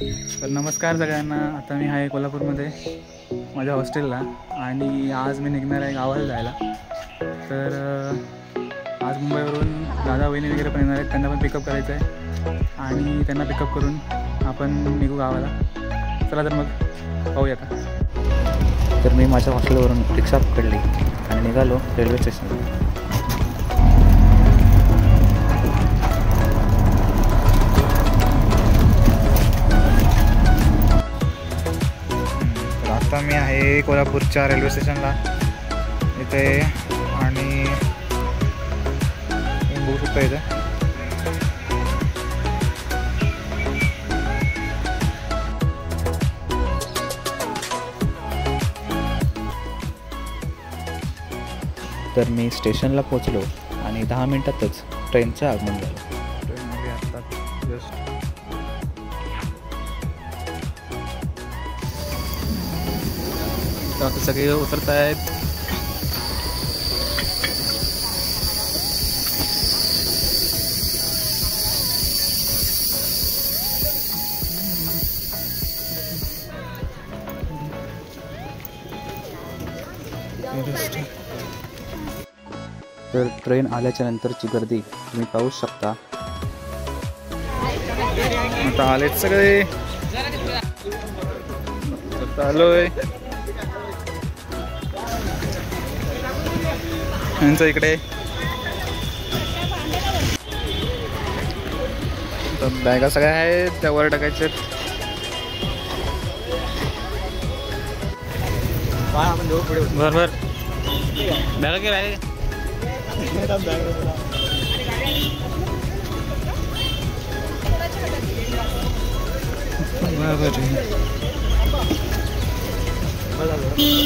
तर नमस्कार सगळ्यांना. आता मी आहे कोल्हापूरमध्ये माझ्या हॉस्टेलला आणि आज मी निघणार आहे गावाला जायला. तर आज मुंबईवरून दादा वहिनी वगैरे पण येणार आहेत, त्यांना पण पिकअप करायचं आहे आणि त्यांना पिकअप करून आपण निघू गावाला. चला तर मग पाहूया का. तर मी माझ्या हॉस्टेलवरून रिक्षा पकडली आणि निघालो रेल्वे स्टेशनला. आता मी आहे कोल्हापूरच्या रेल्वे स्टेशनला इथे आणि बघू शकता इथे तर मी स्टेशनला पोचलो आणि 10 मिनिटातच ट्रेनचं आगमन झालं. ट्रेन आली आता जस्ट. आता सगळे उतरत आहेत. तर ट्रेन आल्याच्या नंतरची गर्दी तुम्ही पाहू शकता. आता आलेत सगळे. आलोय यांचं इकडे. बॅगा सगळ्या आहेत त्या वर टाकायच्या. बरोबर बॅगा की बॅग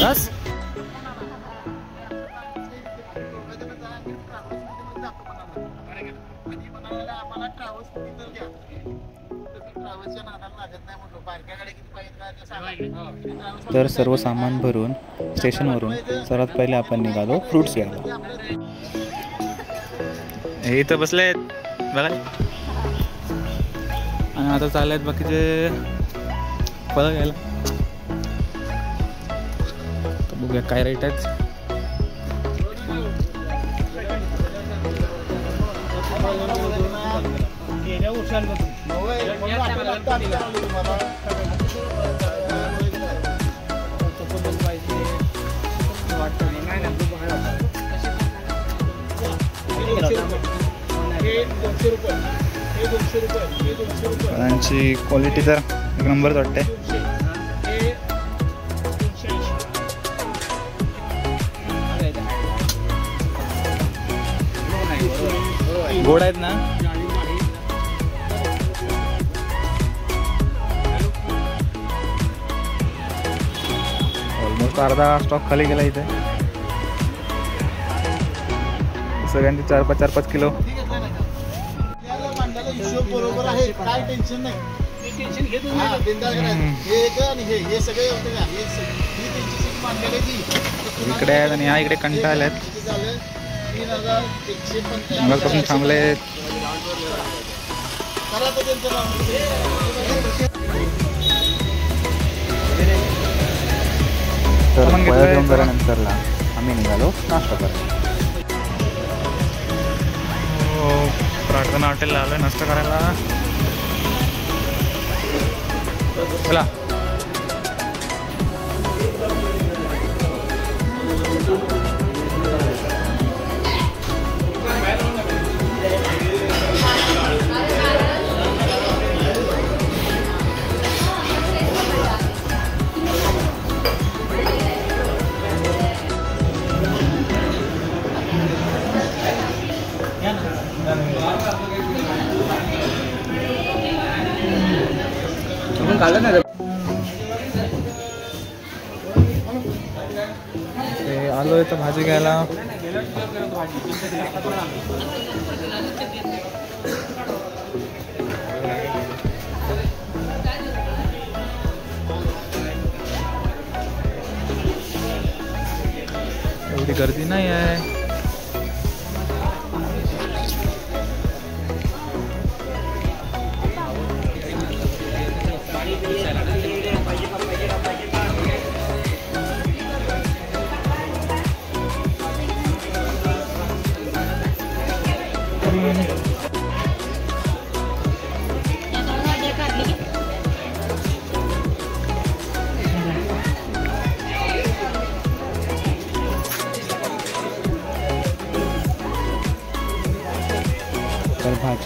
बस. तर सर्व सामान भरून स्टेशनवरून सर्वात पहिले आपण निघालो फ्रूट्स घ्यायला. हे इथं बसलेत बघा आणि आता चाललेत बाकीचे फळं घ्यायला. बघूया काय रेट आहेत. फळांची क्वालिटी तर एक नंबरच वाटते. गोड आहेत ना. ऑलमोस्ट अर्धा स्टॉक खाली गेला इथे. सगळ्यांची 4-5 किलो. बरोबर आहे, काय टेन्शन नाही. इकडे आहेत आणि हा इकडे कंटा आल्यात. मगापासून थांबलेत. तर नंतरला आम्ही निघालो नाश्ता करायला. प्रार्थना हॉटेलला आलोय नाश्ता करायला. चला. आलोय तर भाजी घ्यायला. एवढी गर्दी नाही आहे.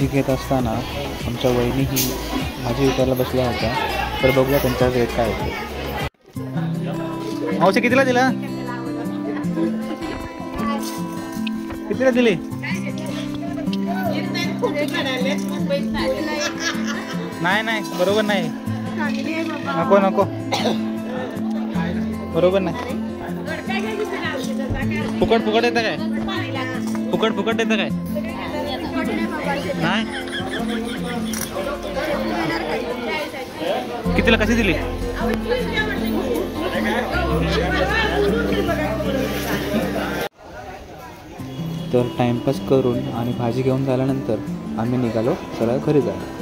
भाजी घेत असताना आमच्या वहिनी ही भाजी विकायला बसल्या होत्या. तर बघूया त्यांचा रेट काय होते. मावशी कितीला दिला? कितीला दिली? नाही नाही बरोबर नाही. नको नको बरोबर नाही. फुकट फुकट येतं काय? फुकट फुकट येतं काय? नाही. कितीला कशी दिली? तर टाइमपास करून आणि भाजी घेऊन झाल्यानंतर आम्ही निघालो सरळ घरी जायला.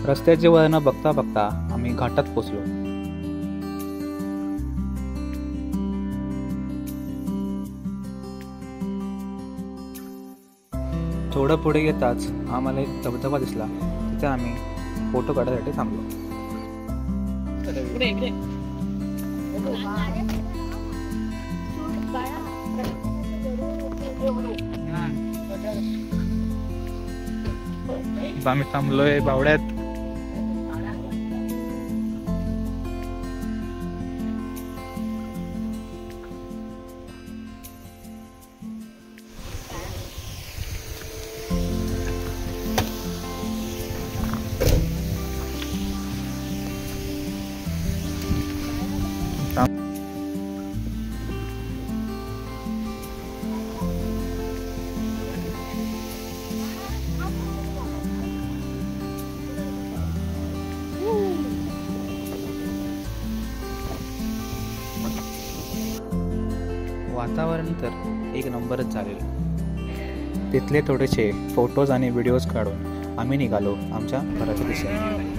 रस्त्याची वळणं बघता बघता आम्ही घाटात पोचलो. थोडं पुढे येताच आम्हाला एक धबधबा दिसला. तिथे आम्ही फोटो काढण्यासाठी थांबलो. आम्ही थांबलोय बावड्यात. वातावरण तर एक नंबरच झालेलं. तिथले थोडेसे फोटोज आणि व्हिडिओज काढून आम्ही निघालो आमच्या घराच्या दिशेने.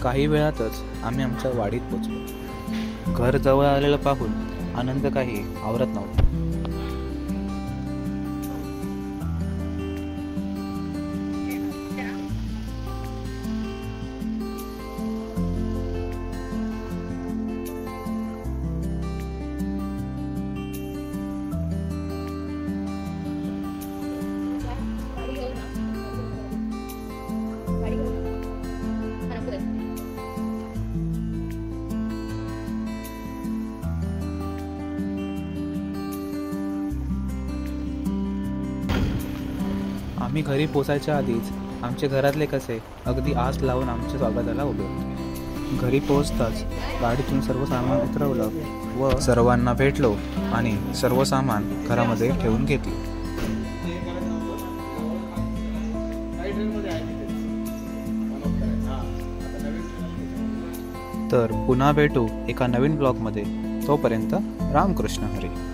काही वेळातच आम्ही आमच्या वाडीत पोचलो. घर जवळ आलेलं पाहून आनंद काही आवरत नव्हता. आम्ही घरी पोचायच्या आधीच आमचे घरातले कसे अगदी आस लावून आमच्या स्वागताला उभे होते. घरी पोहोचताच गाडीतून सर्व सामान उतरवलं व सर्वांना भेटलो आणि सर्व सामान घरामध्ये ठेवून घेतले. तर पुन्हा भेटू एका नवीन ब्लॉगमध्ये. तोपर्यंत रामकृष्ण हरी.